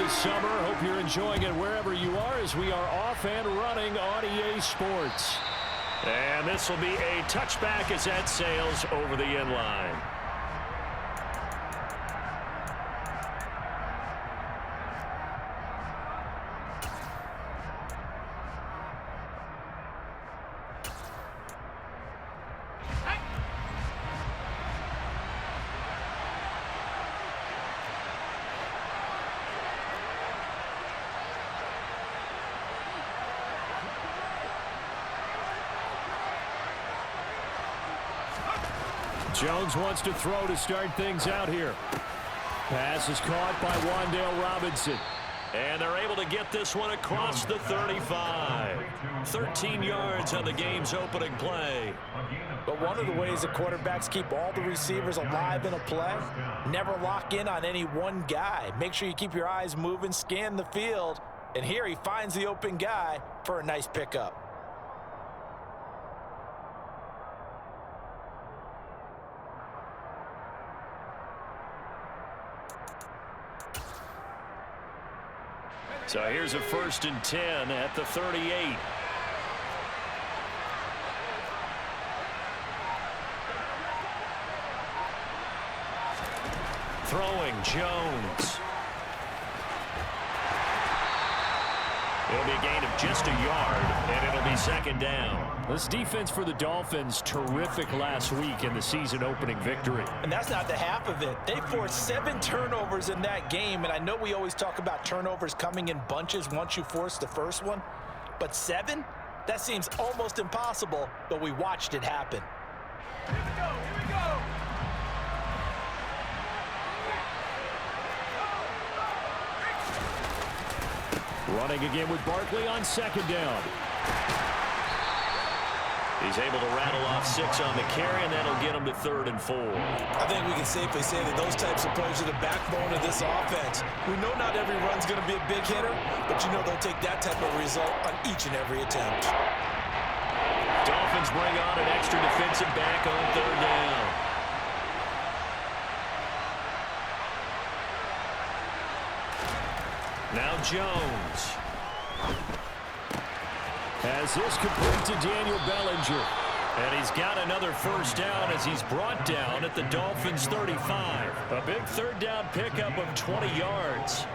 this summer. Hope you're enjoying it wherever you are as we are off and running on EA Sports. And this will be a touchback as that sails over the end line. Jones wants to throw to start things out here. Pass is caught by Wan'Dale Robinson. And they're able to get this one across the 35. 13 yards on the game's opening play. But one of the ways that quarterbacks keep all the receivers alive in a play, never lock in on any one guy. Make sure you keep your eyes moving, scan the field. And here he finds the open guy for a nice pickup. So here's a 1st and 10 at the 38. Throwing Jones. It'll be a gain of just a yard, and it'll be 2nd down. This defense for the Dolphins, terrific last week in the season-opening victory. And that's not the half of it. They forced 7 turnovers in that game, and I know we always talk about turnovers coming in bunches once you force the first one, but 7? That seems almost impossible, but we watched it happen. Here we go, here we go! Running again with Barkley on 2nd down. He's able to rattle off 6 on the carry, and that'll get him to 3rd and 4. I think we can safely say that those types of plays are the backbone of this offense. We know not every run's going to be a big hitter, but you know they'll take that type of result on each and every attempt. Dolphins bring on an extra defensive back on 3rd down. Now Jones. As this complete to Daniel Bellinger. And he's got another 1st down as he's brought down at the Dolphins' 35. A big 3rd down pickup of 20 yards.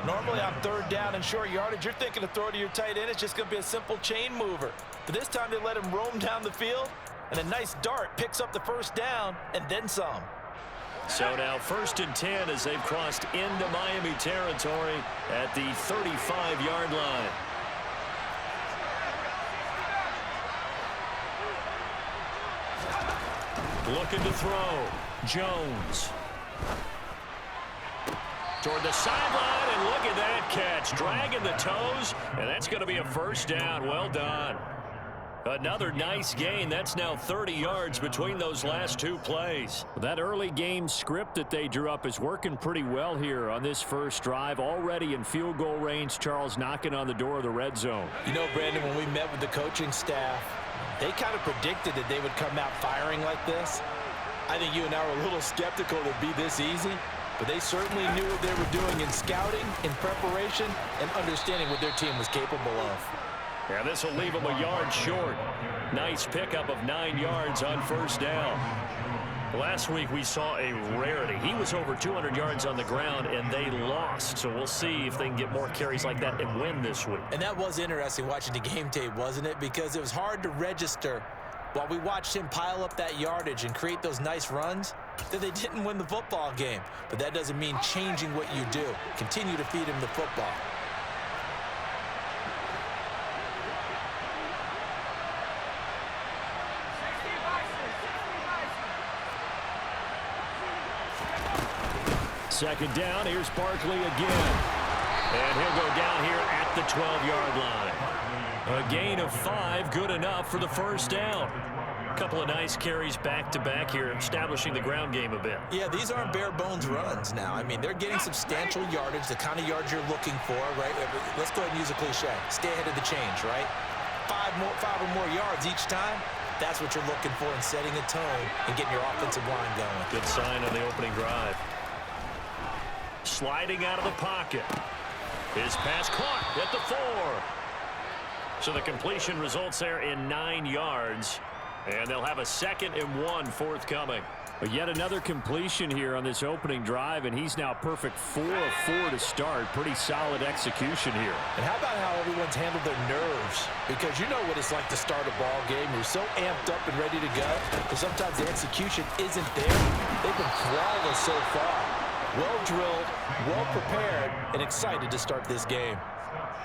Normally on 3rd down and short yardage, you're thinking to throw to your tight end. It's just going to be a simple chain mover. But this time they let him roam down the field, and a nice dart picks up the 1st down and then some. So now 1st and 10 as they've crossed into Miami territory at the 35-yard line. Looking to throw. Jones. Toward the sideline, and look at that catch. Dragging the toes, and that's going to be a 1st down. Well done. Another nice gain. That's now 30 yards between those last 2 plays. That early game script that they drew up is working pretty well here on this first drive. Already in field goal range, Charles knocking on the door of the red zone. You know, Brandon, when we met with the coaching staff, they kind of predicted that they would come out firing like this. I think you and I were a little skeptical that it'd be this easy, but they certainly knew what they were doing in scouting, in preparation, and understanding what their team was capable of. Yeah, this will leave him a yard short. Nice pickup of 9 yards on 1st down. Last week we saw a rarity. He was over 200 yards on the ground, and they lost. So we'll see if they can get more carries like that and win this week. And that was interesting watching the game tape, wasn't it? Because it was hard to register while we watched him pile up that yardage and create those nice runs that they didn't win the football game. But that doesn't mean changing what you do. Continue to feed him the football. Second down, here's Barkley again. And he'll go down here at the 12-yard line. A gain of 5, good enough for the 1st down. A couple of nice carries back-to-back here, establishing the ground game a bit. Yeah, these aren't bare-bones runs now. I mean, they're getting substantial yardage, the kind of yards you're looking for, right? Let's go ahead and use a cliche. Stay ahead of the change, right? 5 or more yards each time. That's what you're looking for in setting a tone and getting your offensive line going. Good sign on the opening drive. sliding out of the pocket. His pass caught at the 4. So the completion results there in 9 yards. And they'll have a 2nd and 1 forthcoming. But yet another completion here on this opening drive, and he's now perfect 4 of 4 to start. Pretty solid execution here. And how about how everyone's handled their nerves? Because you know what it's like to start a ball game. You're so amped up and ready to go, but sometimes the execution isn't there. They've been flawless so far. Well drilled, well prepared, and excited to start this game.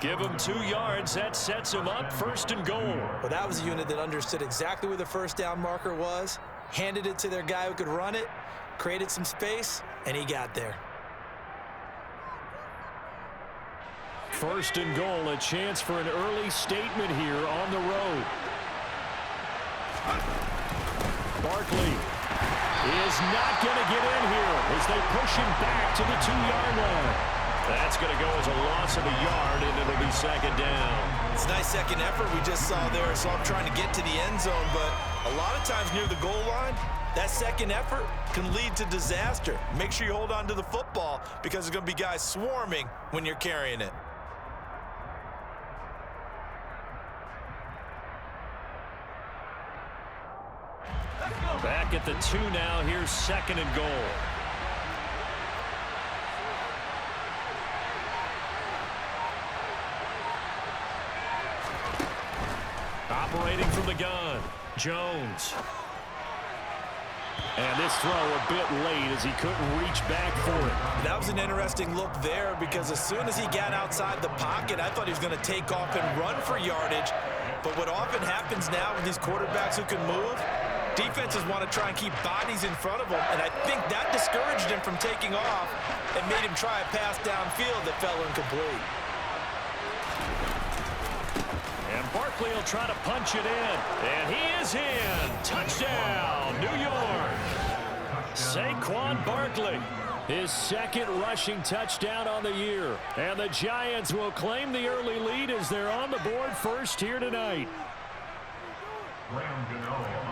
Give him 2 yards. That sets him up 1st and goal. Well, that was a unit that understood exactly where the first down marker was, handed it to their guy who could run it, created some space, and he got there. 1st and goal, a chance for an early statement here on the road. Barkley is not going to get in here as they push him back to the 2-yard line. That's going to go as a loss of a yard, and it'll be 2nd down. It's a nice second effort we just saw there. So I'm trying to get to the end zone, but a lot of times near the goal line, that second effort can lead to disaster. Make sure you hold on to the football because there's going to be guys swarming when you're carrying it. Back at the 2 now. Here's 2nd and goal. Operating from the gun, Jones. And this throw a bit late as he couldn't reach back for it. That was an interesting look there because as soon as he got outside the pocket, I thought he was going to take off and run for yardage. But what often happens now with these quarterbacks who can move, defenses want to try and keep bodies in front of them, and I think that discouraged him from taking off and made him try a pass downfield that fell incomplete. And Barkley will try to punch it in. And he is in. Touchdown, New York. Saquon Barkley, his 2nd rushing touchdown on the year. And the Giants will claim the early lead as they're on the board first here tonight.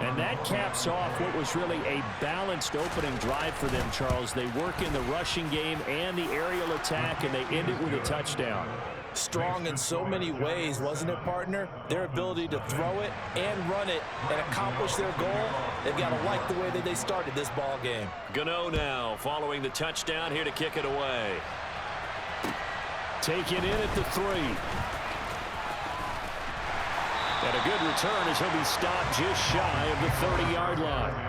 And that caps off what was really a balanced opening drive for them, Charles. They work in the rushing game and the aerial attack, and they end it with a touchdown. Strong in so many ways, wasn't it, partner? Their ability to throw it and run it and accomplish their goal, they've got to like the way that they started this ball game. Gano now following the touchdown here to kick it away. Taken in at the 3. And a good return as he'll be stopped just shy of the 30-yard line.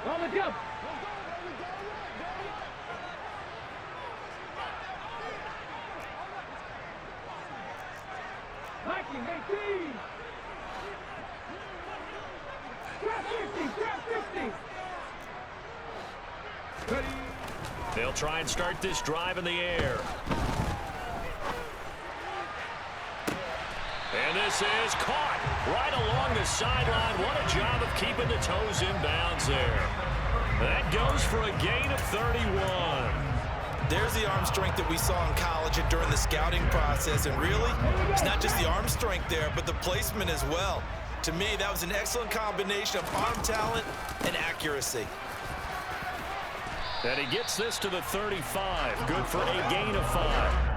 On the jump. Mikey, 18. Trap 50, trap 50. Ready. They'll try and start this drive in the air. And this is caught right along the sideline. What a job of keeping the toes in bounds there. That goes for a gain of 31. There's the arm strength that we saw in college and during the scouting process. And really, it's not just the arm strength there, but the placement as well. To me, that was an excellent combination of arm talent and accuracy. And he gets this to the 35. Good for a gain of 5.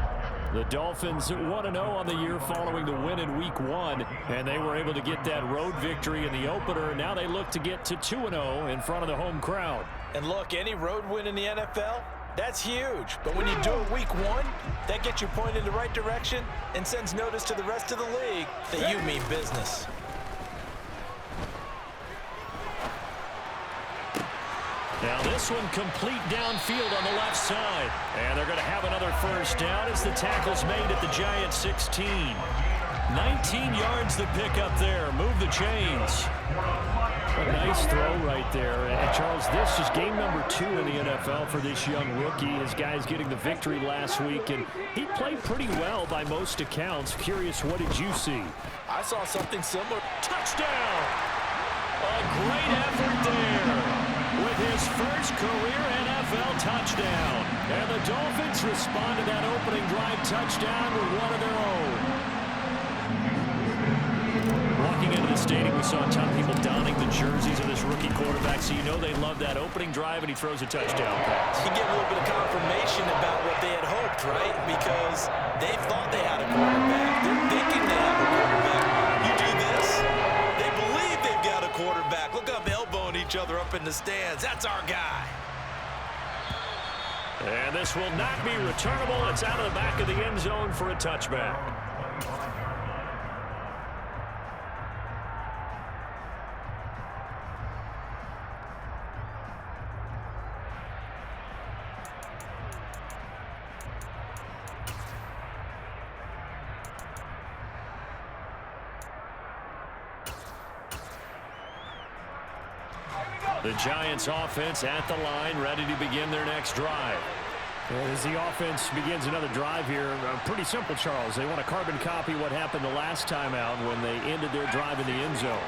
The Dolphins 1-0 on the year following the win in Week 1, and they were able to get that road victory in the opener. Now they look to get to 2-0 in front of the home crowd. And look, any road win in the NFL, that's huge. But when you do it Week 1, that gets you pointed in the right direction and sends notice to the rest of the league that you mean business. Now this one complete downfield on the left side. And they're going to have another first down as the tackle's made at the Giants 16. 19 yards the pick up there. Move the chains. A nice throw right there. And Charles, this is game number 2 in the NFL for this young rookie. His guys getting the victory last week, and he played pretty well by most accounts. Curious, what did you see? I saw something similar. Touchdown! A great effort there with his first career NFL touchdown. And the Dolphins respond to that opening drive touchdown with one of their own. Walking into the stadium, we saw a ton of people donning the jerseys of this rookie quarterback, so you know they love that opening drive, and he throws a touchdown pass. You get a little bit of confirmation about what they had hoped, right? Because they thought they had a quarterback. They're thinking they have a quarterback. You do this, they believe they've got a quarterback. Look up, elbowing each other up in the stands. That's our guy. And this will not be returnable. It's out of the back of the end zone for a touchback. The Giants offense at the line, ready to begin their next drive. As the offense begins another drive here, pretty simple, Charles. They want to carbon copy what happened the last time out when they ended their drive in the end zone.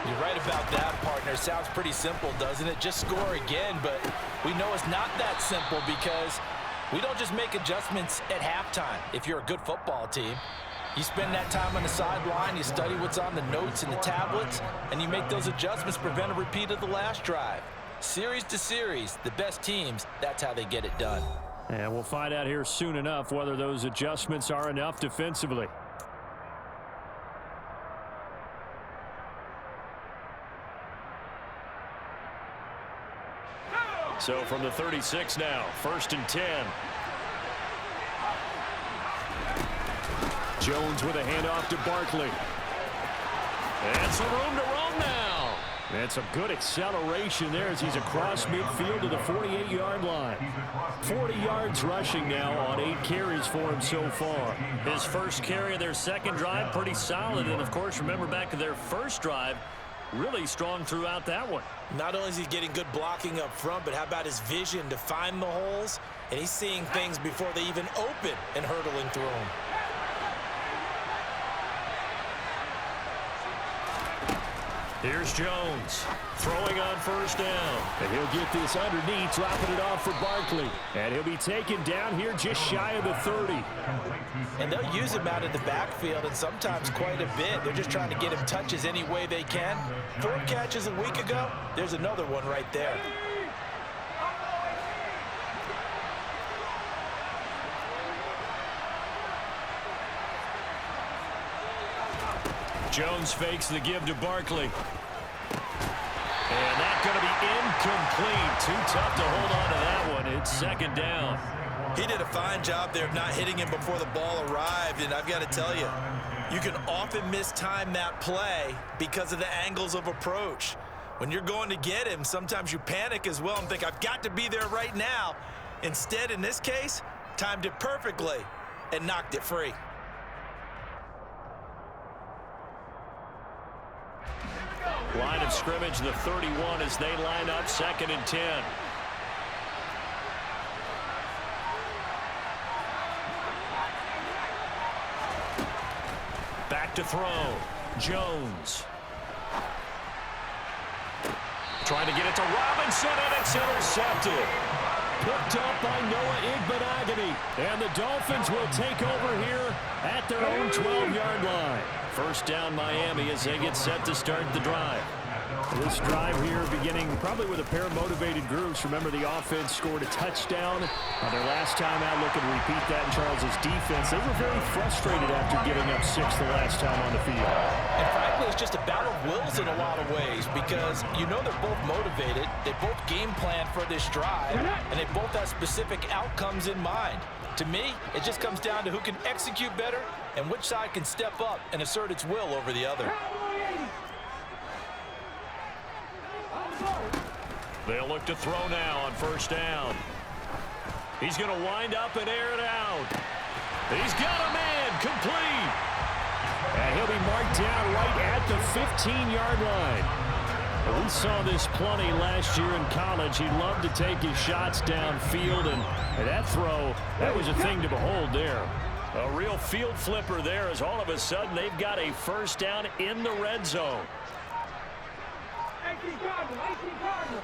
You're right about that, partner. Sounds pretty simple, doesn't it? Just score again, but we know it's not that simple because we don't just make adjustments at halftime. If you're a good football team, you spend that time on the sideline, you study what's on the notes and the tablets, and you make those adjustments to prevent a repeat of the last drive. Series to series, the best teams, that's how they get it done. And we'll find out here soon enough whether those adjustments are enough defensively. So from the 36 now, 1st and 10. Jones with a handoff to Barkley. And some room to roam now. And some good acceleration there as he's across midfield to the 48-yard line. 40 yards rushing now on 8 carries for him so far. His first carry of their second drive, pretty solid. And, of course, remember back to their first drive, really strong throughout that one. Not only is he getting good blocking up front, but how about his vision to find the holes? And he's seeing things before they even open and hurdling through them. Here's Jones throwing on 1st down. And he'll get this underneath, dropping it off for Barkley. And he'll be taken down here just shy of the 30. And they'll use him out in the backfield, and sometimes quite a bit. They're just trying to get him touches any way they can. 4 catches a week ago, there's another one right there. Jones fakes the give to Barkley. And that's going to be incomplete. Too tough to hold on to that one. It's 2nd down. He did a fine job there of not hitting him before the ball arrived, and I've got to tell you, you can often mistime that play because of the angles of approach. When you're going to get him, sometimes you panic as well and think, I've got to be there right now. Instead, in this case, timed it perfectly and knocked it free. Line of scrimmage, the 31 as they line up 2nd and 10. Back to throw. Jones. Trying to get it to Robinson, and it's intercepted. Picked up by Noah Igbenogany. And the Dolphins will take over here at their own 12-yard line. 1st down Miami as they get set to start the drive. This drive here beginning probably with a pair of motivated groups. Remember, the offense scored a touchdown on their last time out. Looking to repeat that in Charles's defense. They were very frustrated after giving up 6 the last time on the field. And frankly, it's just a battle of wills in a lot of ways because you know they're both motivated. They both game plan for this drive, and they both have specific outcomes in mind. To me, it just comes down to who can execute better and which side can step up and assert its will over the other. They'll look to throw now on 1st down. He's going to wind up and air it out. He's got a man complete. And he'll be marked down right at the 15-yard line. We saw this plenty last year in college. He loved to take his shots downfield, and that throw, that was a thing to behold there. A real field flipper there as all of a sudden they've got a 1st down in the red zone. 18 Cardinal.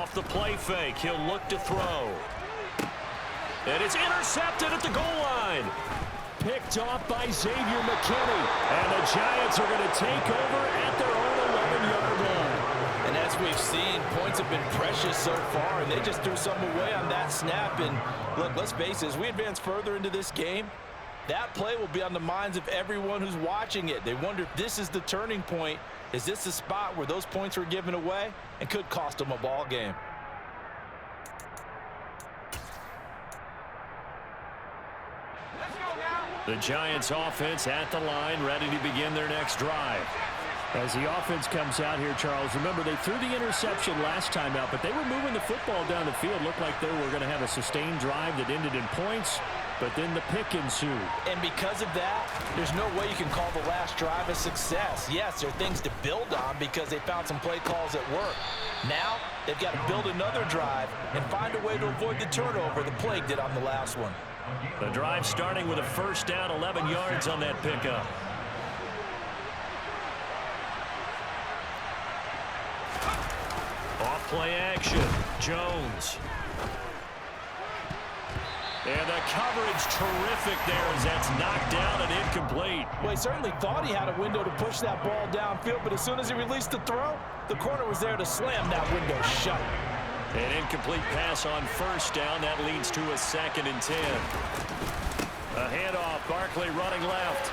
Off the play fake, he'll look to throw. And it's intercepted at the goal line. Picked off by Xavier McKinney. And the Giants are going to take over at their own 11-yard line. And as we've seen, points have been precious so far, and they just threw something away on that snap. And look, let's face it, as we advance further into this game, that play will be on the minds of everyone who's watching it. They wonder if this is the turning point. Is this the spot where those points were given away and could cost them a ball game? The Giants offense at the line, ready to begin their next drive. As the offense comes out here, Charles, remember they threw the interception last time out, but they were moving the football down the field. Looked like they were going to have a sustained drive that ended in points, but then the pick ensued. And because of that, there's no way you can call the last drive a success. Yes, there are things to build on because they found some play calls that work. Now, they've got to build another drive and find a way to avoid the turnover the Plague did on the last one. The drive starting with a first down, 11 yards on that pickup. Off play action, Jones. And the coverage terrific there as that's knocked down and incomplete. Well, he certainly thought he had a window to push that ball downfield, but as soon as he released the throw, the corner was there to slam that window shut. An incomplete pass on first down. That leads to a 2nd and 10. A handoff, Barkley running left.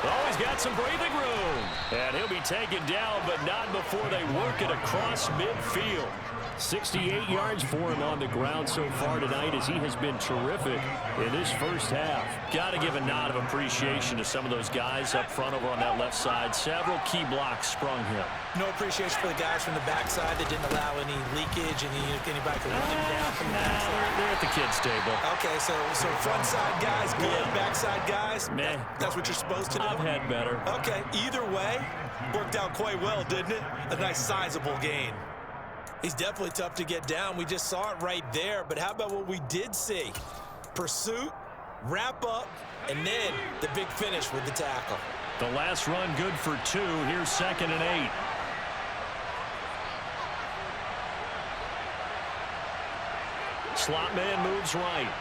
Oh, he's got some breathing room. And he'll be taken down, but not before they work it across midfield. 68 yards for him on the ground so far tonight as he has been terrific in this first half. Got to give a nod of appreciation to some of those guys up front over on that left side. Several key blocks sprung him. No appreciation for the guys from the backside that didn't allow any leakage and anybody could run them down from the backside. They're at the kids' table. Okay, so front side guys good, backside guys, Meh. that's what you're supposed to do? I've had better. Okay, either way, worked out quite well, didn't it? A nice sizable gain. He's definitely tough to get down. We just saw it right there, but how about what we did see? Pursuit, wrap up, and then the big finish with the tackle. The last run good for 2. Here's 2nd and 8. Slot man moves right.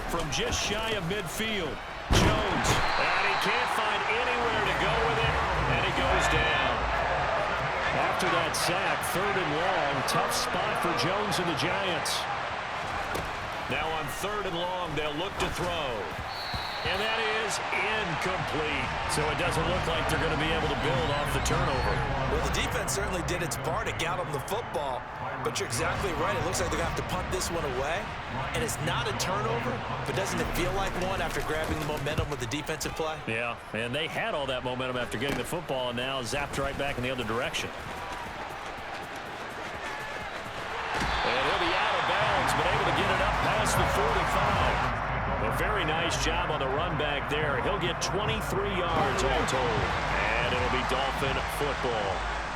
From just shy of midfield, Jones. And he can't find anywhere to go with it, and he goes down. After that sack, 3rd and long, tough spot for Jones and the Giants. Now on 3rd and long, they'll look to throw. And that is incomplete. So it doesn't look like they're going to be able to build off the turnover. Well, the defense certainly did its part to get them the football. But you're exactly right. It looks like they're going to have to punt this one away. And it's not a turnover, but doesn't it feel like one after grabbing the momentum with the defensive play? Yeah, and they had all that momentum after getting the football and now zapped right back in the other direction. And he'll be out of bounds, but able to get it up past the 45. A very nice job on the run back there. He'll get 23 yards all told. And it'll be Dolphin football.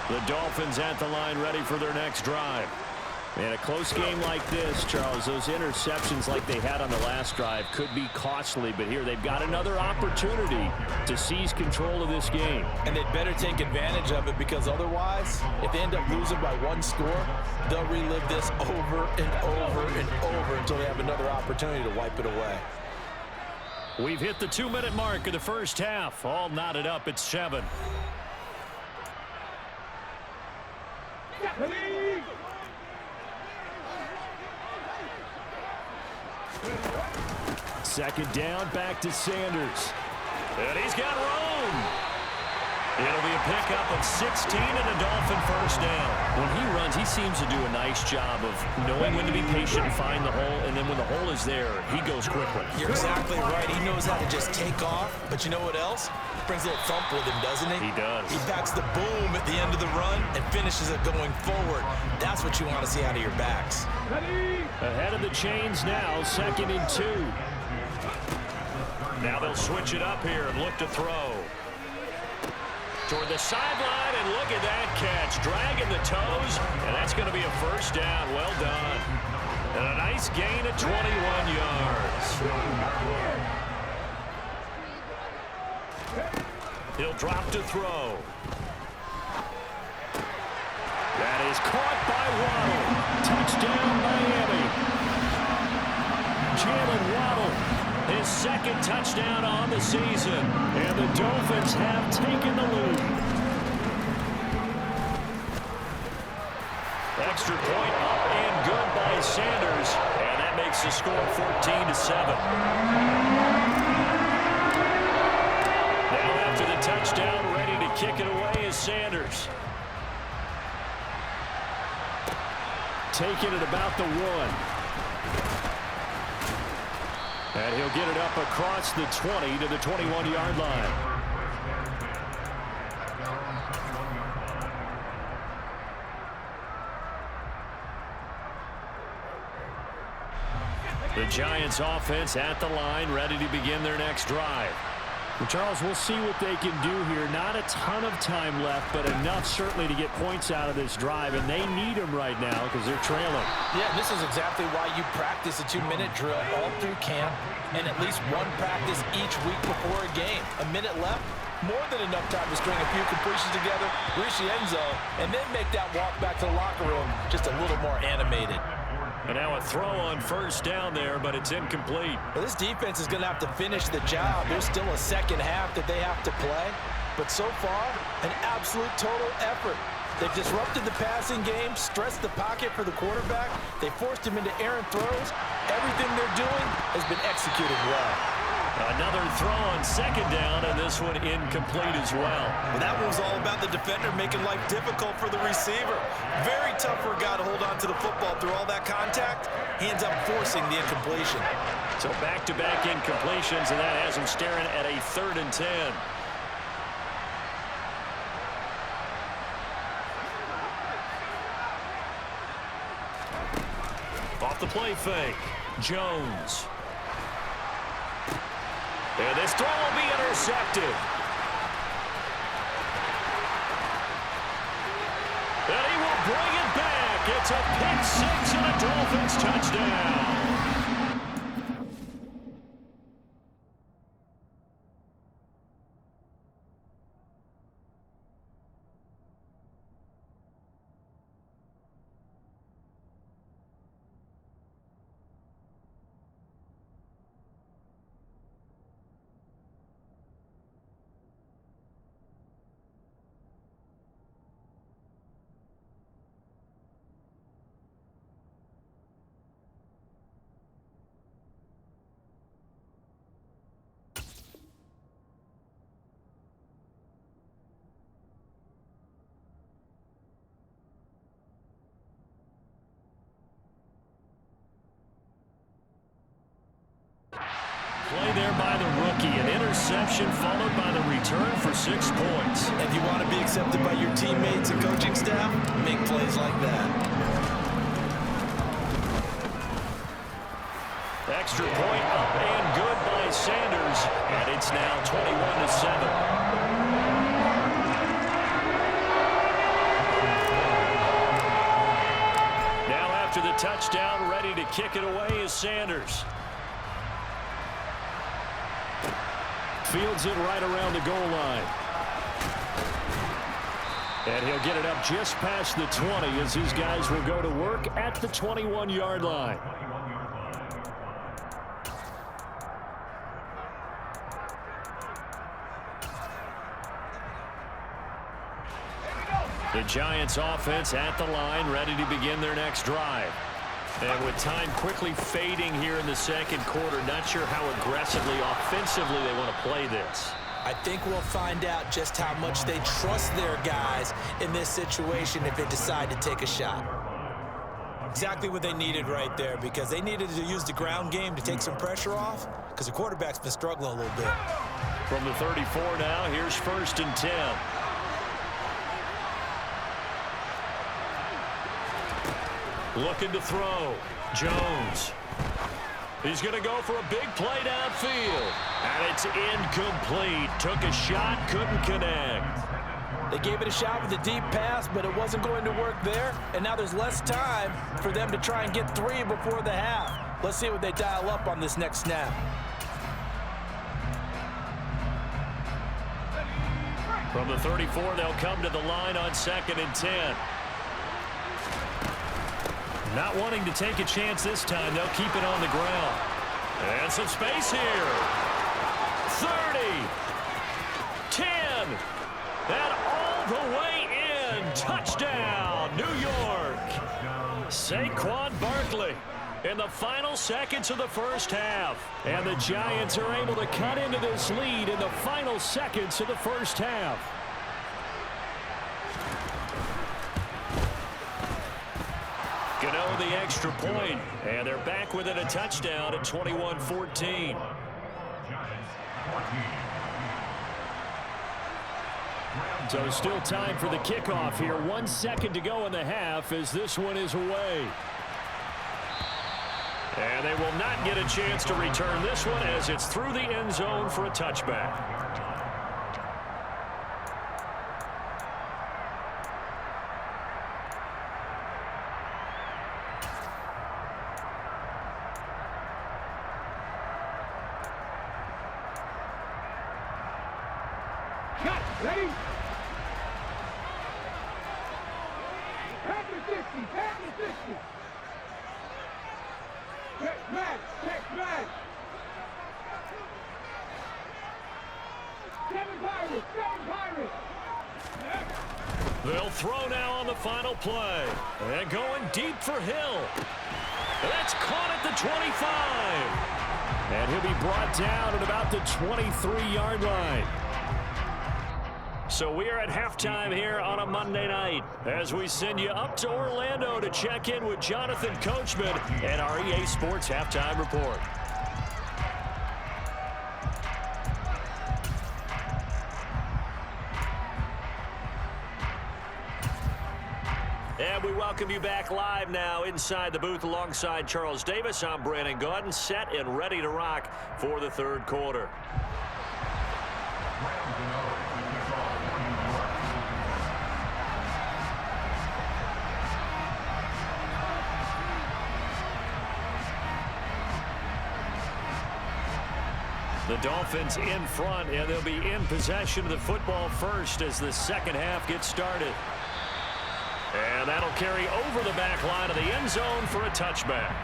The Dolphins at the line ready for their next drive. In a close game like this, Charles, those interceptions like they had on the last drive could be costly, but here they've got another opportunity to seize control of this game. And they'd better take advantage of it because otherwise, if they end up losing by 1 score, they'll relive this over and over and over until they have another opportunity to wipe it away. We've hit the 2-minute mark of the first half. All knotted up at 7. Second down, back to Sanders. And he's got room. It'll be a pickup of 16 and a Dolphin first down. When he runs, he seems to do a nice job of knowing when to be patient and find the hole, and then when the hole is there, he goes quickly. You're exactly right. He knows how to just take off, but you know what else? Brings a little thump with him, doesn't he? He does. He backs the boom at the end of the run and finishes it going forward. That's what you want to see out of your backs. Ahead of the chains now, 2nd and 2. Now they'll switch it up here and look to throw. Toward the sideline, and look at that catch. Dragging the toes, and that's going to be a first down. Well done. And a nice gain of 21 yards. He'll drop to throw. is caught by Waddle. Touchdown, Miami. Jalen Waddle, his second touchdown on the season. And the Dolphins have taken the lead. Extra point up and good by Sanders. And that makes the score 14-7. Now after the touchdown, ready to kick it away is Sanders. Taking it about the 1. And he'll get it up across the 20 to the 21-yard line. The Giants offense at the line, ready to begin their next drive. Well, Charles, we'll see what they can do here. Not a ton of time left, but enough certainly to get points out of this drive, and they need them right now because they're trailing. Yeah, this is exactly why you practice a 2-minute drill all through camp and at least one practice each week before a game. A minute left, more than enough time to string a few completions together, reach the end zone, and then make that walk back to the locker room just a little more animated. And now a throw on first down there, but it's incomplete. Well, this defense is going to have to finish the job. There's still a second half that they have to play. But so far, an absolute total effort. They've disrupted the passing game, stressed the pocket for the quarterback. They forced him into errant throws. Everything they're doing has been executed well. Another throw on second down, and this one incomplete as well. Well, that one was all about the defender making life difficult for the receiver. Very tough for a guy to hold on to the football through all that contact. He ends up forcing the incompletion. So back-to-back incompletions, and that has him staring at a 3rd and 10. Off the play fake, Jones. And this throw will be intercepted. And he will bring it back. It's a pick 6 and a Dolphins touchdown. Play there by the rookie. An interception followed by the return for 6 points. If you want to be accepted by your teammates and coaching staff, make plays like that. Extra point up and good by Sanders. And it's now 21-7. Now after the touchdown, ready to kick it away is Sanders. Fields it right around the goal line. And he'll get it up just past the 20 as his guys will go to work at the 21-yard line. The Giants offense at the line, ready to begin their next drive. And with time quickly fading here in the second quarter, not sure how aggressively, offensively they want to play this. I think we'll find out just how much they trust their guys in this situation if they decide to take a shot. Exactly what they needed right there, because they needed to use the ground game to take some pressure off, because the quarterback's been struggling a little bit. From the 34 now, here's 1st and 10. Looking to throw. Jones. He's going to go for a big play downfield. And it's incomplete. Took a shot, couldn't connect. They gave it a shot with a deep pass, but it wasn't going to work there. And now there's less time for them to try and get 3 before the half. Let's see what they dial up on this next snap. From the 34, they'll come to the line on 2nd and 10. Not wanting to take a chance this time. They'll keep it on the ground. And some space here. 30. 10. And all the way in. Touchdown, New York. Saquon Barkley in the final seconds of the first half. And the Giants are able to cut into this lead in the final seconds of the first half. Gano the extra point, and they're back within a touchdown at 21-14. So still time for the kickoff here. 1 second to go in the half as this one is away. And they will not get a chance to return this one as it's through the end zone for a touchback. Ready? Back to 60, back to 60. Check back, check back. 7 Pirates, 7 Pirates. They'll throw now on the final play. And going deep for Hill. That's caught at the 25. And he'll be brought down at about the 23-yard line. So we are at halftime here on a Monday night as we send you up to Orlando to check in with Jonathan Coachman and our EA Sports Halftime Report. And we welcome you back live now inside the booth alongside Charles Davis. I'm Brandon Gordon, set and ready to rock for the third quarter. The Dolphins in front, and they'll be in possession of the football first as the second half gets started. And that'll carry over the back line of the end zone for a touchback.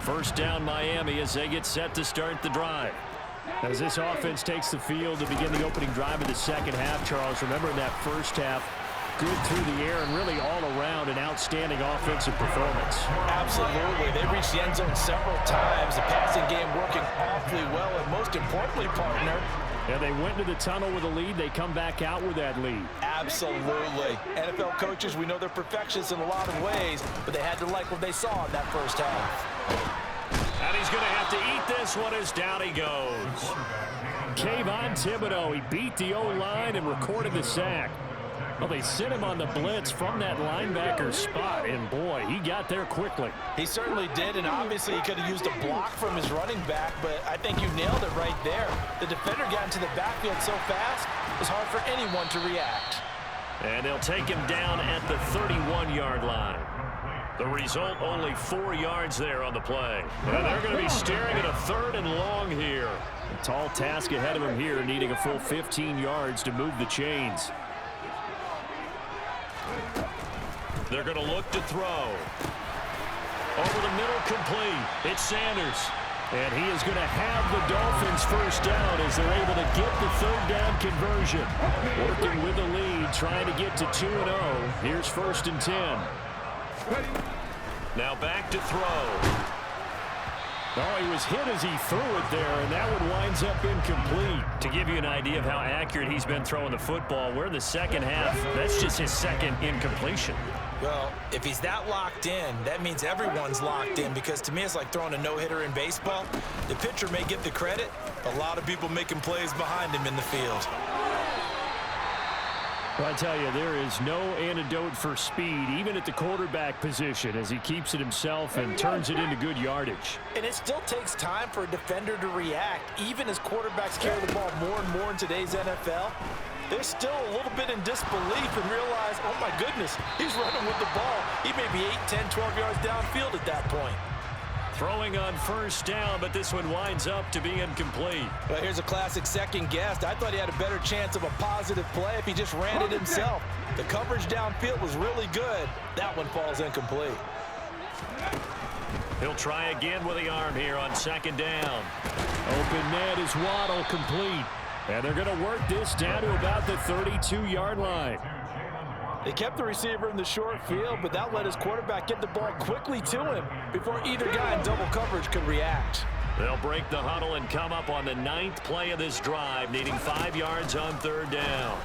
First down Miami as they get set to start the drive. As this offense takes the field to begin the opening drive of the second half, Charles, remember in that first half, good through the air and really all around an outstanding offensive performance. Absolutely. They reached the end zone several times. The passing game working awfully well, and most importantly, partner, and they went into the tunnel with a lead. They come back out with that lead. Absolutely. NFL coaches, we know they're perfectionists in a lot of ways, but they had to like what they saw in that first half. And he's going to have to eat this one as down he goes. Kayvon Thibodeau, he beat the O-line and recorded the sack. Well, they sent him on the blitz from that linebacker spot, and boy, he got there quickly. He certainly did, and obviously he could have used a block from his running back, but I think you nailed it right there. The defender got into the backfield so fast, it was hard for anyone to react. And they'll take him down at the 31-yard line. The result, only 4 yards there on the play. And they're going to be staring at a 3rd and long here. A tall task ahead of him here, needing a full 15 yards to move the chains. They're going to look to throw. Over the middle, complete. It's Sanders. And he is going to have the Dolphins first down as they're able to get the 3rd down conversion. Working with the lead, trying to get to 2-0. Here's 1st and 10. Now back to throw. Oh, he was hit as he threw it there, and that one winds up incomplete. To give you an idea of how accurate he's been throwing the football, we're in the second half. That's just his 2nd incompletion. Well, if he's that locked in, that means everyone's locked in, because to me it's like throwing a no-hitter in baseball. The pitcher may get the credit, a lot of people making plays behind him in the field. I tell you, there is no antidote for speed, even at the quarterback position, as he keeps it himself and turns it into good yardage. And it still takes time for a defender to react. Even as quarterbacks carry the ball more and more in today's NFL, they're still a little bit in disbelief and realize, oh my goodness, he's running with the ball. He may be 8, 10, 12 yards downfield at that point. Throwing on first down, but this one winds up to be incomplete. Well, here's a classic second guess. I thought he had a better chance of a positive play if he just ran it himself. The coverage downfield was really good. That one falls incomplete. He'll try again with the arm here on second down. Open net is Waddle, complete. And they're going to work this down to about the 32-yard line. They kept the receiver in the short field, but that let his quarterback get the ball quickly to him before either guy in double coverage could react. They'll break the huddle and come up on the 9th play of this drive, needing 5 yards on third down.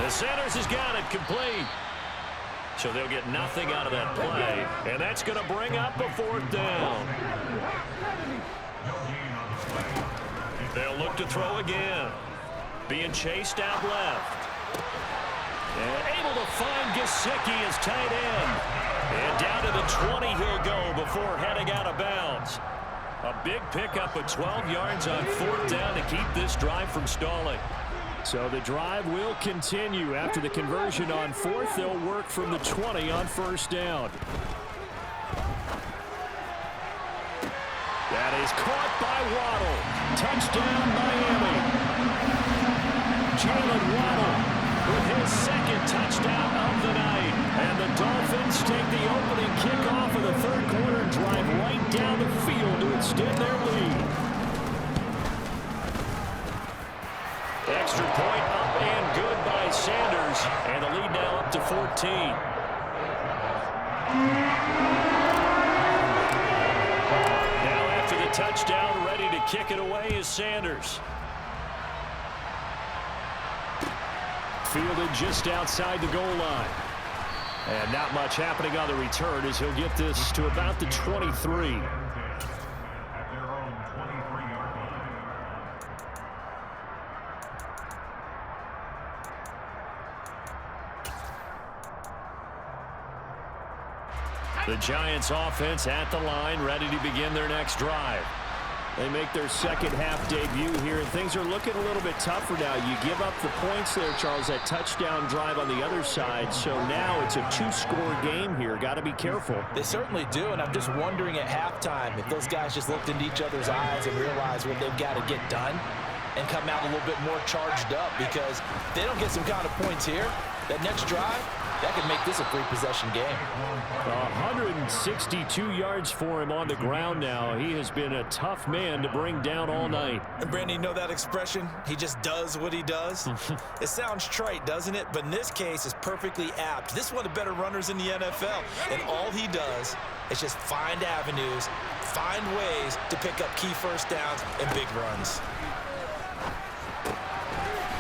The Sanders has got it complete. So they'll get nothing out of that play, and that's going to bring up a 4th down. They'll look to throw again. Being chased out left. And able to find Gesicki as tight end. And down to the 20 he'll go before heading out of bounds. A big pickup of 12 yards on 4th down to keep this drive from stalling. So the drive will continue. After the conversion on 4th, they'll work from the 20 on first down. That is caught by Waddle. Touchdown, Miami. Jalen Waddle with his second touchdown of the night. And the Dolphins take the opening kickoff of the third quarter and drive right down the field to extend their lead. Extra point up and good by Sanders. And the lead now up to 14. Now after the touchdown, ready to kick it away is Sanders. Fielded just outside the goal line. And not much happening on the return as he'll get this to about the 23. The Giants offense at the line, ready to begin their next drive. They make their second half debut here, and things are looking a little bit tougher now. You give up the points there, Charles, that touchdown drive on the other side. So now it's a 2-score game here. Got to be careful. They certainly do, and I'm just wondering at halftime if those guys just looked into each other's eyes and realized what they've got to get done and come out a little bit more charged up, because if they don't get some kind of points here, that next drive, that could make this a 3-possession game. 162 yards for him on the ground now. He has been a tough man to bring down all night. And Brandon, you know that expression? He just does what he does. It sounds trite, doesn't it? But in this case, it's perfectly apt. This is one of the better runners in the NFL. And all he does is just find avenues, find ways to pick up key first downs and big runs.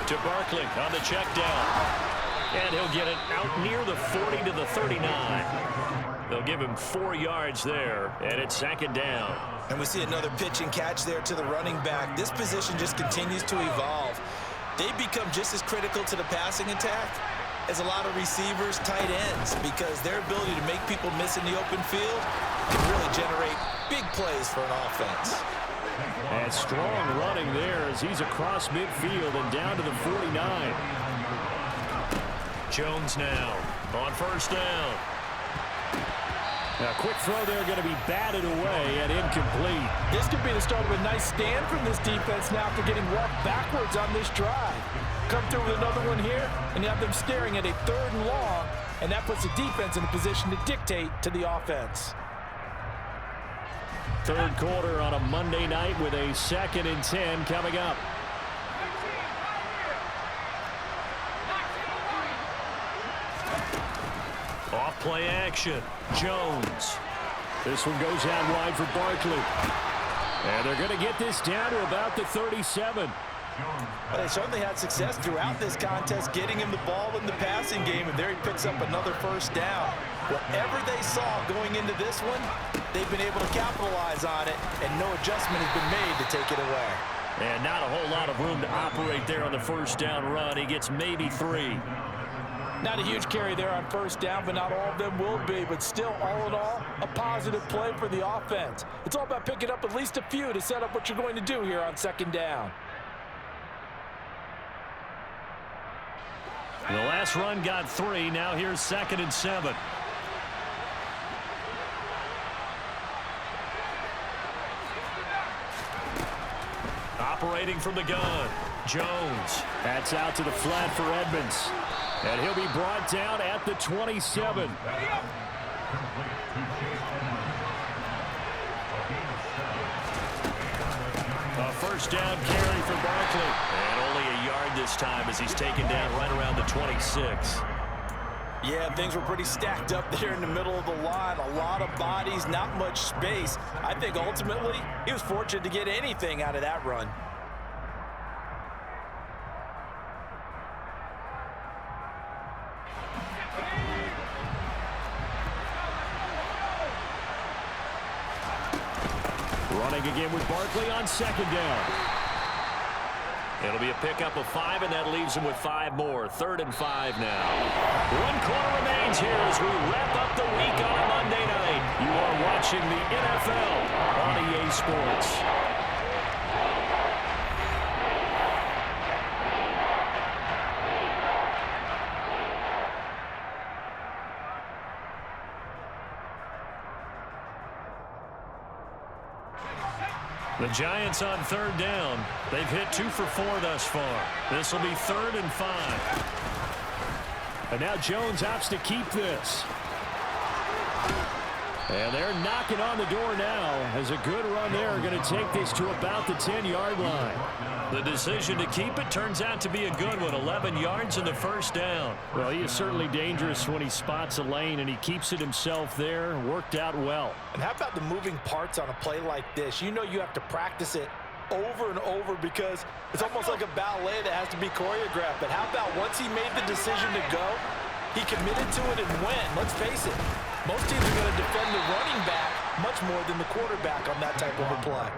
To Barkley on the check down. And he'll get it out near the 40 to the 39. They'll give him 4 yards there, and it's second down. And we see another pitch and catch there to the running back. This position just continues to evolve. They become just as critical to the passing attack as a lot of receivers, tight ends, because their ability to make people miss in the open field can really generate big plays for an offense. And strong running there as he's across midfield and down to the 49. Jones now on first down. A quick throw there, going to be batted away and incomplete. This could be the start of a nice stand from this defense now after getting walked backwards on this drive. Come through with another one here, and you have them staring at a 3rd and long, and that puts the defense in a position to dictate to the offense. Third quarter on a Monday night with a 2nd and 10 coming up. Off play action. Jones. This one goes out wide for Barkley. And they're going to get this down to about the 37. Well, they certainly had success throughout this contest getting him the ball in the passing game, and there he picks up another first down. Whatever they saw going into this one, they've been able to capitalize on it, and no adjustment has been made to take it away. And not a whole lot of room to operate there on the first down run. He gets maybe 3. Not a huge carry there on first down, but not all of them will be. But still, all in all, a positive play for the offense. It's all about picking up at least a few to set up what you're going to do here on second down. The last run got 3. Now here's 2nd and 7. Operating from the gun, Jones. That's out to the flat for Edmonds. And he'll be brought down at the 27. A first down carry for Barkley. And only a yard this time as he's taken down right around the 26. Yeah, things were pretty stacked up there in the middle of the line. A lot of bodies, not much space. I think ultimately he was fortunate to get anything out of that run. Running again with Barkley on second down. It'll be a pickup of 5, and that leaves him with 5 more. 3rd and 5 now. 1 quarter remains here as we wrap up the week on a Monday night. You are watching the NFL on EA Sports. The Giants on 3rd down. They've hit 2 for 4 thus far. This will be 3rd and 5. And now Jones opts to keep this. And they're knocking on the door now as a good run there. Going to take this to about the 10-yard line. The decision to keep it turns out to be a good one. 11 yards in the first down. Well, he is certainly dangerous when he spots a lane, and he keeps it himself there. Worked out well. And how about the moving parts on a play like this? You know you have to practice it over and over because it's almost like a ballet that has to be choreographed. But how about once he made the decision to go, he committed to it and went. Let's face it, most teams are going to defend the running back much more than the quarterback on that type of a play.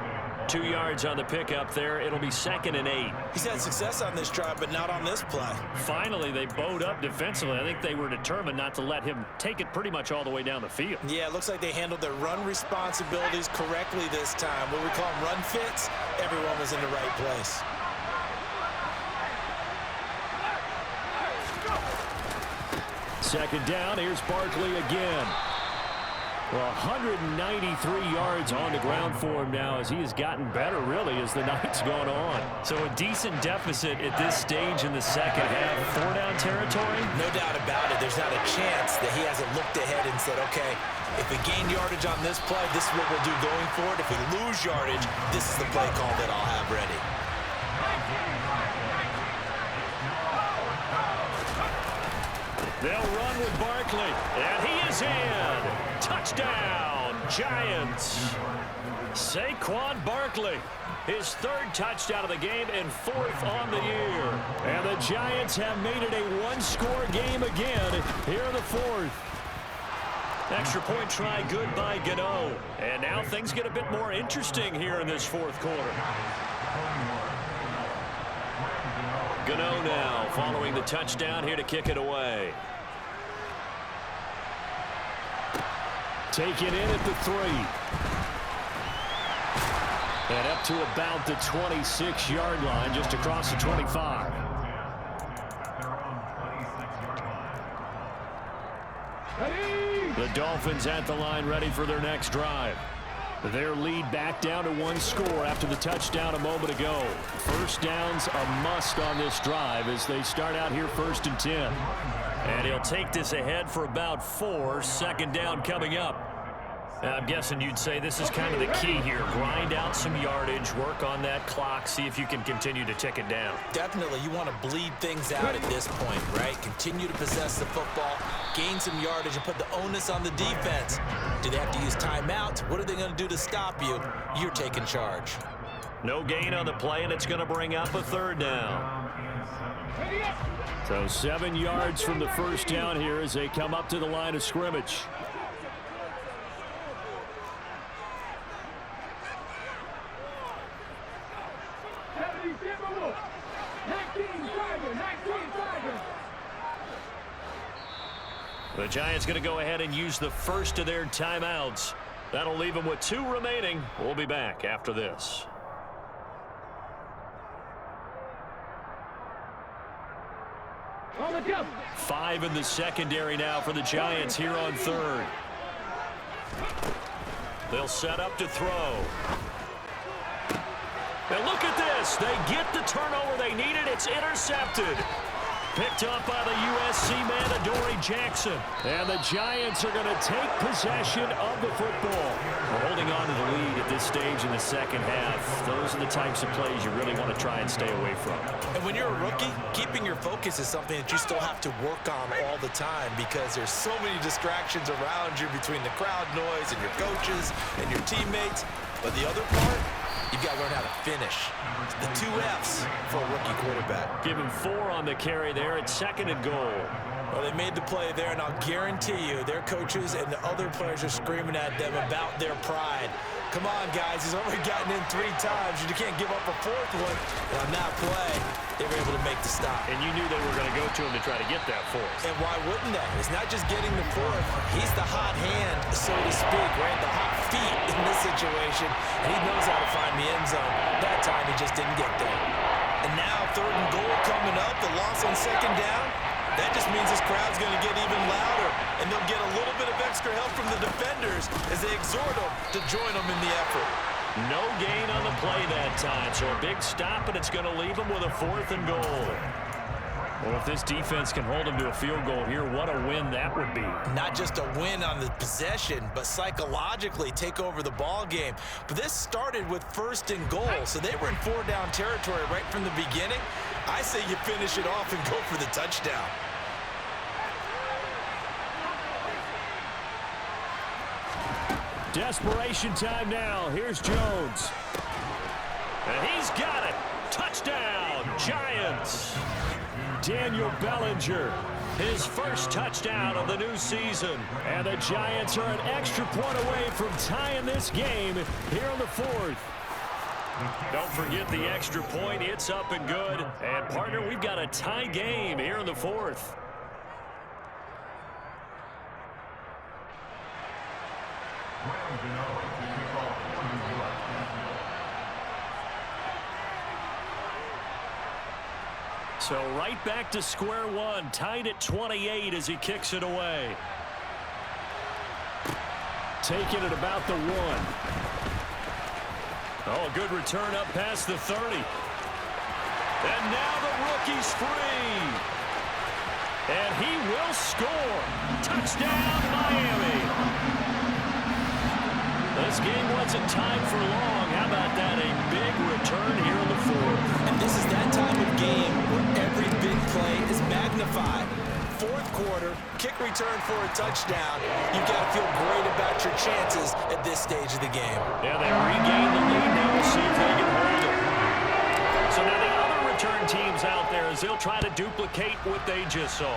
2 yards on the pickup there. It'll be 2nd and 8. He's had success on this drive, but not on this play. Finally, they bowed up defensively. I think they were determined not to let him take it pretty much all the way down the field. Yeah, it looks like they handled their run responsibilities correctly this time. What we call them run fits, everyone was in the right place. Second down, here's Barkley again. Well, 193 yards on the ground for him now as he has gotten better, really, as the night's gone on. So a decent deficit at this stage in the second half. 4-down territory? No doubt about it. There's not a chance that he hasn't looked ahead and said, okay, if we gain yardage on this play, this is what we'll do going forward. If we lose yardage, this is the play call that I'll have ready. They'll run with Barkley, and he is in. Touchdown, Giants. Saquon Barkley, his 3rd touchdown of the game and 4th on the year. And the Giants have made it a 1-score game again here in the 4th. Extra point try good by Gano. And now things get a bit more interesting here in this 4th quarter. Gano now following the touchdown here to kick it away. Taken in at the 3. And up to about the 26-yard line, just across the 25. The Dolphins at the line ready for their next drive. Their lead back down to 1 score after the touchdown a moment ago. First down's a must on this drive as they start out here 1st and 10. And he'll take this ahead for about 4. Second down coming up. I'm guessing you'd say this is kind of the key here. Grind out some yardage, work on that clock, see if you can continue to tick it down. Definitely, you want to bleed things out at this point, right? Continue to possess the football, gain some yardage, and put the onus on the defense. Do they have to use timeouts? What are they going to do to stop you? You're taking charge. No gain on the play, and it's going to bring up a 3rd down. So 7 yards from the first down here as they come up to the line of scrimmage. The Giants going to go ahead and use the first of their timeouts. That'll leave them with 2 remaining. We'll be back after this. Five in the secondary now for the Giants here on third. They'll set up to throw. And look at this. They get the turnover they needed. It's intercepted. Picked up by the USC man, Adoree Jackson. And the Giants are going to take possession of the football. We're holding on to the lead at this stage in the second half. Those are the types of plays you really want to try and stay away from. And when you're a rookie, keeping your focus is something that you still have to work on all the time because there's so many distractions around you between the crowd noise and your coaches and your teammates. But the other part, you've got to learn how to finish. The 2 F's for a rookie quarterback. Give him 4 on the carry there at 2nd and goal. Well, they made the play there, and I'll guarantee you their coaches and the other players are screaming at them about their pride. Come on, guys. He's already gotten in 3 times. You can't give up a 4th one. And on that play, they were able to make the stop. And you knew they were going to go to him to try to get that 4th. And why wouldn't they? It's not just getting the 4th. He's the hot hand, so to speak, right? The hot feet in this situation. And he knows how to find the end zone. That time, he just didn't get there. And now 3rd and goal coming up. The loss on 2nd down. That just means this crowd's going to get even louder, and they'll get a little bit of extra help from the defenders as they exhort them to join them in the effort. No gain on the play that time, so a big stop, and it's going to leave them with a 4th and goal. Well, if this defense can hold them to a field goal here, what a win that would be. Not just a win on the possession, but psychologically take over the ball game. But this started with 1st and goal, so they were in 4-down territory right from the beginning. I say you finish it off and go for the touchdown. Desperation time now. Here's Jones. And he's got it. Touchdown, Giants. Daniel Bellinger. His first touchdown of the new season. And the Giants are an extra point away from tying this game here in the 4th. Don't forget the extra point. It's up and good. And, partner, we've got a tie game here in the 4th. So right back to square one, tied at 28 as he kicks it away. Taking it about the 1. Oh, a good return up past the 30. And now the rookie's free. And he will score. Touchdown, Miami. This game wasn't tied for long. How about that? A big return here in the 4th. And this is that time of game where every big play is magnified. 4th quarter, kick return for a touchdown. You've got to feel great about your chances at this stage of the game. Yeah, they regain the lead now. We'll see if they can hold it. So now the other return teams out there as they'll try to duplicate what they just saw.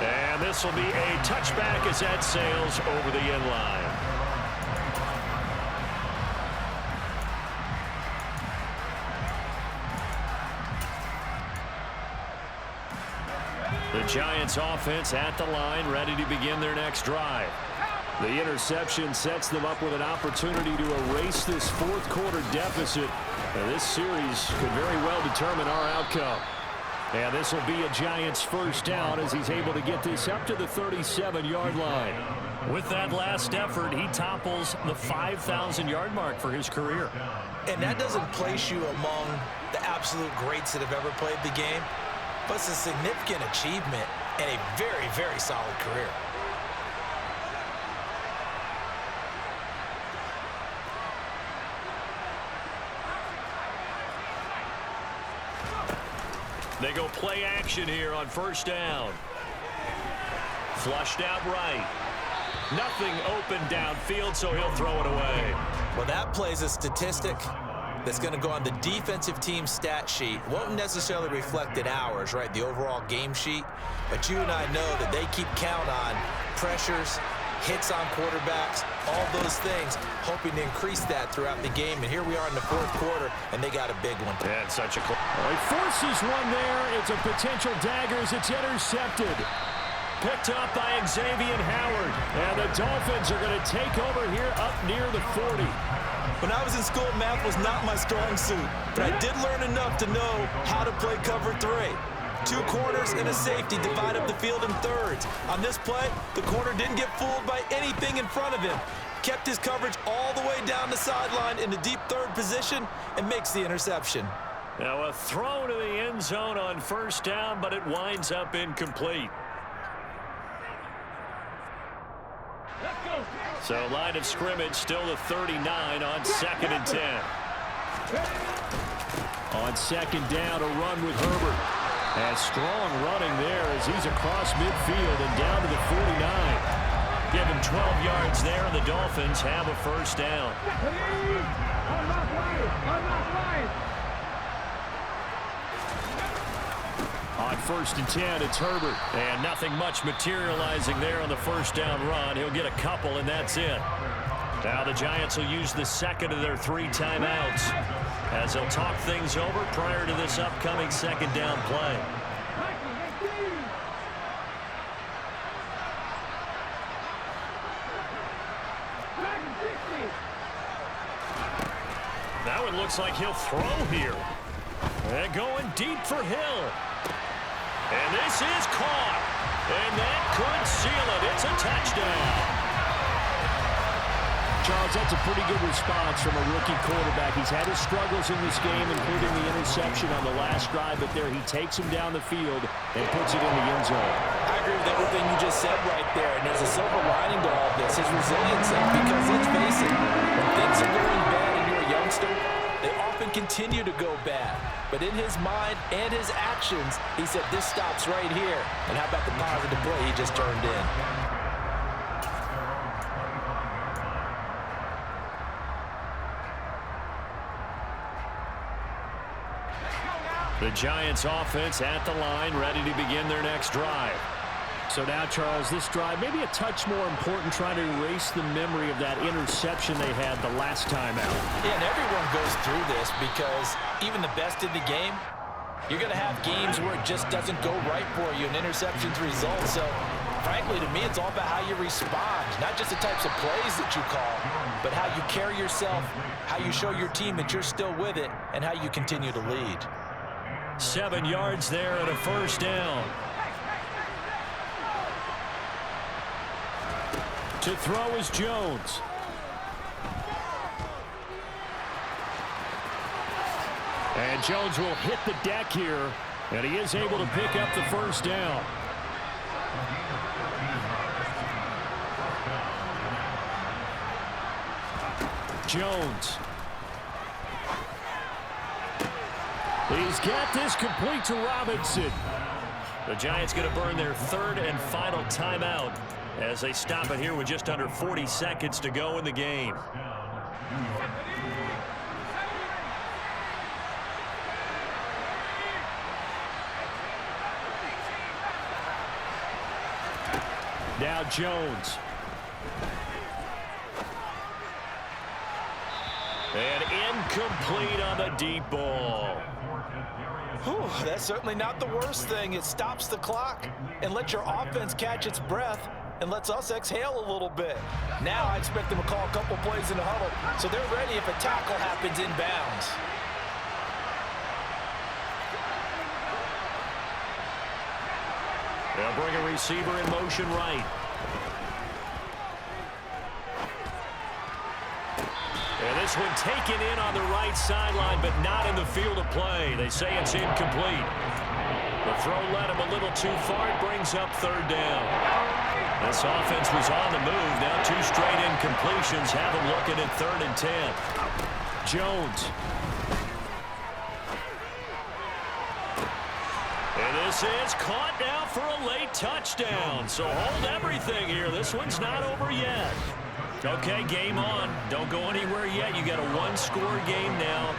And this will be a touchback as that sails over the end line. The Giants offense at the line, ready to begin their next drive. The interception sets them up with an opportunity to erase this 4th quarter deficit. Now, this series could very well determine our outcome. And this will be a Giants first down as he's able to get this up to the 37-yard line. With that last effort, he topples the 5,000-yard mark for his career. And that doesn't place you among the absolute greats that have ever played the game, but it's a significant achievement and a very, very solid career. They go play action here on first down. Flushed out right. Nothing open downfield, so he'll throw it away. Well, that plays a statistic that's going to go on the defensive team stat sheet. Won't necessarily reflect in ours, right, the overall game sheet. But you and I know that they keep count on pressures, hits on quarterbacks, all those things, hoping to increase that throughout the game. And here we are in the fourth quarter, and they got a big one. Yeah, it's such a close. He forces one there. It's a potential dagger as it's intercepted. Picked up by Xavier Howard. And the Dolphins are going to take over here up near the 40. When I was in school, math was not my strong suit, but I did learn enough to know how to play cover 3. 2 corners and a safety divide up the field in thirds. On this play, the corner didn't get fooled by anything in front of him. Kept his coverage all the way down the sideline in the deep third position and makes the interception. Now a throw to the end zone on first down, but it winds up incomplete. So line of scrimmage still the 39 on 2nd and 10. On second down, a run with Herbert. And strong running there as he's across midfield and down to the 49. Give him 12 yards there, and the Dolphins have a first down. On 1st and 10, it's Herbert. And nothing much materializing there on the first down run. He'll get a couple, and that's it. Now the Giants will use the second of their 3 timeouts as they'll talk things over prior to this upcoming second down play. Now it looks like he'll throw here. And going deep for Hill. And this is caught. And that could seal it. It's a touchdown. Charles, that's a pretty good response from a rookie quarterback. He's had his struggles in this game, including the interception on the last drive, but there he takes him down the field and puts it in the end zone. I agree with everything you just said right there, and there's a silver lining to all this, his resiliency, because let's face it, when things are going bad and you're a youngster, they often continue to go bad. But in his mind and his actions, he said, this stops right here. And how about the positive play he just turned in? The Giants offense at the line, ready to begin their next drive. So now, Charles, this drive maybe a touch more important, trying to erase the memory of that interception they had the last time out. Yeah, and everyone goes through this because even the best in the game, you're going to have games where it just doesn't go right for you, and interceptions result. So, frankly, to me, it's all about how you respond, not just the types of plays that you call, but how you carry yourself, how you show your team that you're still with it, and how you continue to lead. 7 yards there and a first down. To throw is Jones. And Jones will hit the deck here, and he is able to pick up the first down. Jones. He's got this complete to Robinson. The Giants going to burn their 3rd and final timeout as they stop it here with just under 40 seconds to go in the game. Now Jones. And incomplete on the deep ball. Whew, that's certainly not the worst thing. It stops the clock and lets your offense catch its breath and lets us exhale a little bit. Now I expect them to call a couple plays in the huddle so they're ready if a tackle happens inbounds. They'll bring a receiver in motion right. And this one taken in on the right sideline, but not in the field of play. They say it's incomplete. The throw led him a little too far. It brings up 3rd down. This offense was on the move. Now 2 straight incompletions have them looking at 3rd and 10. Jones. And this is caught now for a late touchdown. So hold everything here. This one's not over yet. Okay, game on. Don't go anywhere yet. You got a 1-score game now.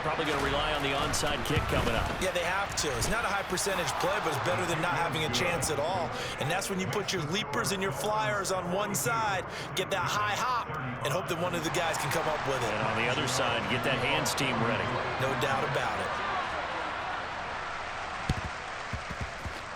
probably going to rely on the onside kick coming up. Yeah, they have to. It's not a high percentage play, but it's better than not having a chance at all. And that's when you put your leapers and your flyers on one side, get that high hop, and hope that one of the guys can come up with it. And on the other side, get that hands team ready. No doubt about it.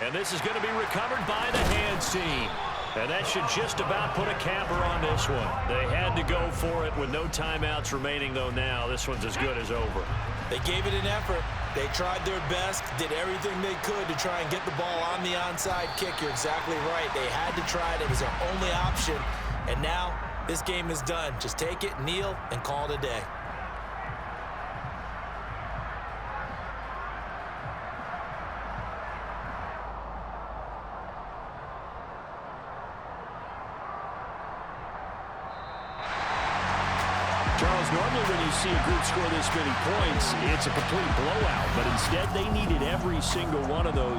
And this is going to be recovered by the hands team. And that should just about put a capper on this one. They had to go for it with no timeouts remaining, though. Now this one's as good as over. They gave it an effort. They tried their best, did everything they could to try and get the ball on the onside kick. You're exactly right. They had to try it. It was their only option. And now this game is done. Just take it, kneel, and call it a day. Charles, normally when you see a group score this many points, it's a complete blowout. But instead, they needed every single one of those